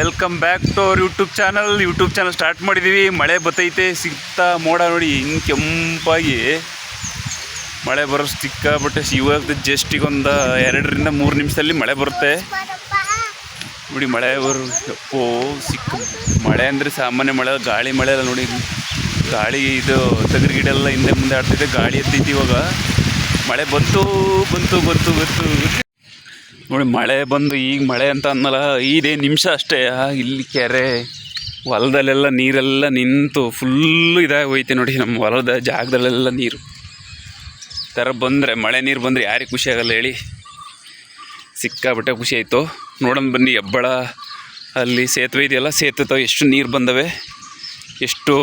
Welcome back to our YouTube channel start ಮಾಡಿದ್ದೀವಿ. ಮಳೆ ಬತ್ತೈತೆ, ಸಿಗ್ತಾ ಮೋಡ ನೋಡಿ ಹಿಂಗೆ ಕೆಂಪಾಗಿ ಮಳೆ ಬರೋ ಸಿಕ್ಕಾಬಟ್ಟೆ. ಇವಾಗ ಜಸ್ಟ್ ಈಗ ಒಂದು 2-3 ನಿಮಿಷದಲ್ಲಿ ಮಳೆ ಬರುತ್ತೆ ನೋಡಿ. ಮಳೆ ಅಪ್ಪೋ ಸಿಕ್ಕ ಮಳೆ ಅಂದರೆ ಸಾಮಾನ್ಯ ಮಳೆ, ಗಾಳಿ ಮಳೆ ಅಲ್ಲ ನೋಡಿ. ಗಾಳಿ ಇದು ತಗರು ಗಿಡ ಎಲ್ಲ ಹಿಂದೆ ಮುಂದೆ ಆಡ್ತಿದೆ, ಗಾಳಿ ಎತ್ತೈತಿ. ಇವಾಗ ಮಳೆ ಬಂತು ನೋಡಿ. ಮಳೆ ಬಂದು ಈಗ ಮಳೆ ಅಂತ ಅನ್ನಲ್ಲ, 5 ನಿಮಿಷ ಅಷ್ಟೇ. ಇಲ್ಲಿ ಕೆರೆ ಹೊಲದಲ್ಲೆಲ್ಲ ನೀರೆಲ್ಲ ನಿಂತು ಫುಲ್ಲು ಇದಾಗಿ ಹೋಯ್ತೆ ನೋಡಿ. ನಮ್ಮ ಹೊಲದ ಜಾಗದಲ್ಲೆಲ್ಲ ನೀರು ಥರ ಬಂದರೆ, ಮಳೆ ನೀರು ಬಂದರೆ ಯಾರಿಗೆ ಖುಷಿ ಆಗಲ್ಲ ಹೇಳಿ. ಸಿಕ್ಕಾಬಟ್ಟೆ ಖುಷಿ ಆಯಿತು. ನೋಡೋಣ ಬನ್ನಿ. ಹೆಬ್ಬಳ ಅಲ್ಲಿ ಸೇತುವೆ ಇದೆಯಲ್ಲ, ಸೇತುವೆ ಎಷ್ಟು ನೀರು ಬಂದವೆ, ಎಷ್ಟು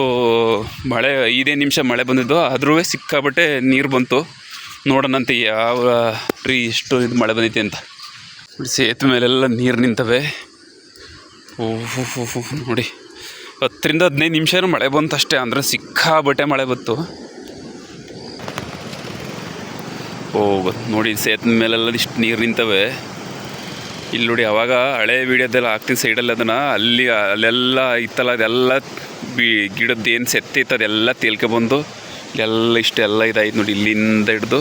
ಮಳೆ 5 ನಿಮಿಷ ಮಳೆ ಬಂದಿದ್ದು, ಆದ್ರೂ ಸಿಕ್ಕಾಬಟ್ಟೆ ನೀರು ಬಂತು. ನೋಡೋಣಂತೆ ಯಾವ ಎಷ್ಟು ಇದು ಮಳೆ ಬಂದೈತೆ ಅಂತ. ಸೇತುವೆ ಮೇಲೆಲ್ಲ ನೀರು ನಿಂತವೆ. ಓಹೋ ನೋಡಿ, 10-15 ನಿಮಿಷನೂ ಮಳೆ ಬಂತು ಅಷ್ಟೇ. ಅಂದರೆ ಸಿಕ್ಕಾಬಟ್ಟೆ ಮಳೆ ಬಂತು. ನೋಡಿ, ಸೇತುವೆ ಮೇಲೆಲ್ಲ ಇಷ್ಟು ನೀರು ನಿಂತವೆ. ಇಲ್ಲಿ ನೋಡಿ, ಅವಾಗ ಹಳೆ ವೀಡಿಯೋದೆಲ್ಲ ಹಾಕ್ತೀನಿ ಸೈಡಲ್ಲಿ, ಅದನ್ನು ಅಲ್ಲೆಲ್ಲ ಇತ್ತಲ್ಲ, ಅದೆಲ್ಲ ಗಿಡದ್ದು ಏನು ಸೆತ್ತಿತ್ತು ಅದೆಲ್ಲ ತೇಲ್ಕೊಬಂದು ಇಲ್ಲೆಲ್ಲ ಇಷ್ಟೆಲ್ಲ ಇದಾಯ್ತು ನೋಡಿ. ಇಲ್ಲಿಂದ ಹಿಡ್ದು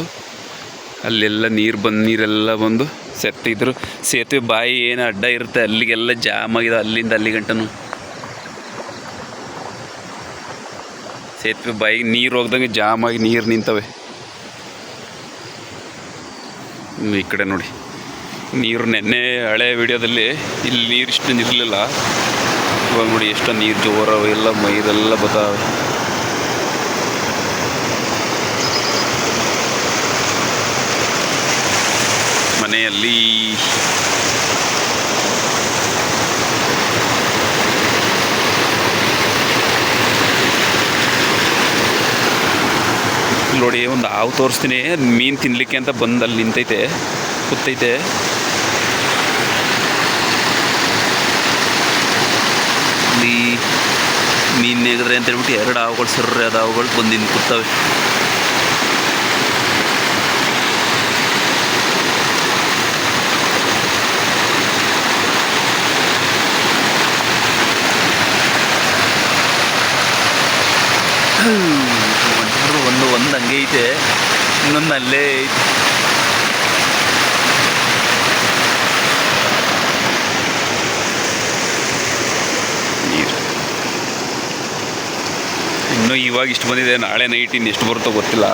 ಅಲ್ಲೆಲ್ಲ ನೀರೆಲ್ಲ ಬಂದು ಸೆತ್ತಿದ್ರು. ಸೇತುವೆ ಬಾಯಿ ಏನು ಅಡ್ಡ ಇರುತ್ತೆ ಅಲ್ಲಿಗೆಲ್ಲ ಜಾಮ್ ಆಗಿದೆ, ಅಲ್ಲಿಂದ ಅಲ್ಲಿ ಗಂಟನು. ಸೇತುವೆ ಬಾಯಿಗೆ ನೀರು ಹೋಗ್ದಂಗೆ ಜಾಮ್ ಆಗಿ ನೀರು ನಿಂತವೆ. ಈ ಕಡೆ ನೋಡಿ, ನೀರು ನೆನ್ನೆ ಹಳೆ ವಿಡಿಯೋದಲ್ಲಿ ಇಲ್ಲಿ ನೀರು ಇಷ್ಟು ಇರಲಿಲ್ಲ. ಇವಾಗ ನೋಡಿ ಎಷ್ಟು ನೀರು ಜೋರವೆ, ಎಲ್ಲ ಮೈರೆಲ್ಲ ಬತ್ತಾವೆ. ಮನೆಯಲ್ಲಿ ನೋಡಿ, ಒಂದು ಹಾವು ತೋರಿಸ್ತೀನಿ. ಮೀನು ತಿನ್ನಲಿಕ್ಕೆ ಅಂತ ಬಂದು ಅಲ್ಲಿ ನಿಂತೈತೆ, ಕೂತೈತೆ. ಇಲ್ಲಿ ಮೀನು ನೆಗದ್ರೆ ಅಂತ ಹೇಳ್ಬಿಟ್ಟು 2 ಹಾವುಗಳು ಸರ್ರೆ, ಅದು ಹಾವುಗಳು ಬಂದು ನಿಂತು ಕೂತವೆ. ಒಂದು ಹಂಗೆ ಐತೆ, ಇನ್ನೊಂದು ಅಲ್ಲೇ ಐತೆ. ನೀರು ಇನ್ನೂ ಇವಾಗ ಇಷ್ಟು ಬಂದಿದೆ, ನಾಳೆ ನೈಟ್ ಇನ್ನು ಎಷ್ಟು ಬರುತ್ತೋ ಗೊತ್ತಿಲ್ಲ.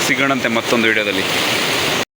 ಸಿಗೋಣಂತೆ ಮತ್ತೊಂದು ವಿಡಿಯೋದಲ್ಲಿ.